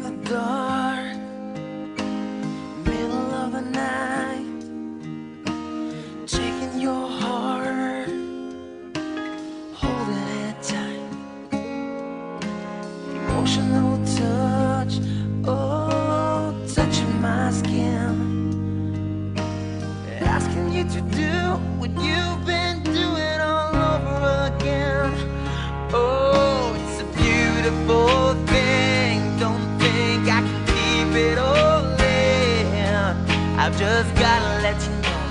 the dark, middle of the night, taking your heart, holding it tight, emotional touch, oh, touching my skin, asking you to do what you've been doing all over again. Oh, it's a beautiful thing. Don't think I can keep it all in. I've just gotta let you know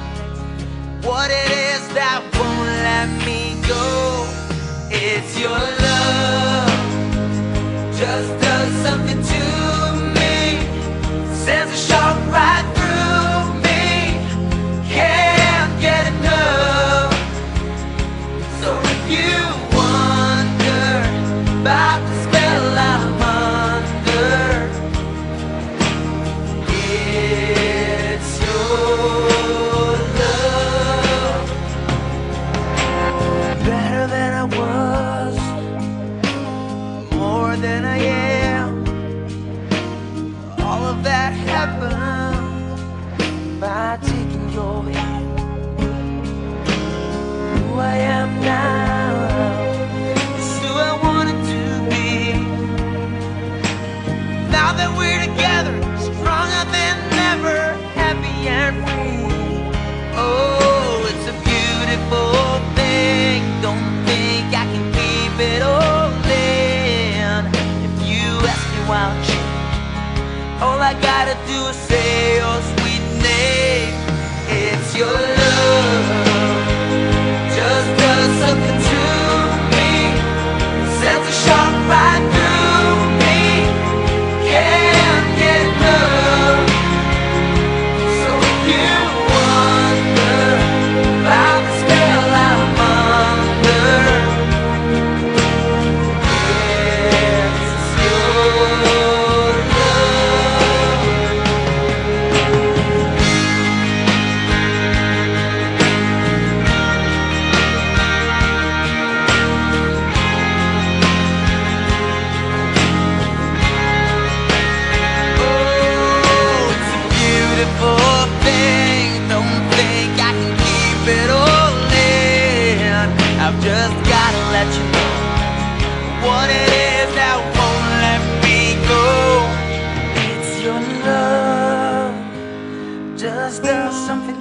what it is that won't let me go. It's your love, just does something to me, sends a shock right through me. Can't get enough. So if you wonder about the spell I'm under, it's your love. Better than I was, more than I am. All of that happened by taking your hand. Who I am now is who I wanted to be. Now that we're together, stronger than ever, happy and free. Oh, it's a beautiful thing. Don't think I can keep it all in. If you ask me why I'll change, all I gotta do is say your sweet name. It's your love, just does something to me, sends a shock right through me. Can't get enough. So if you wonder about the spell I'm under, it's your beautiful thing. Don't think I can keep it all in. I've just gotta let you know what it is that won't let me go. It's your love, just does something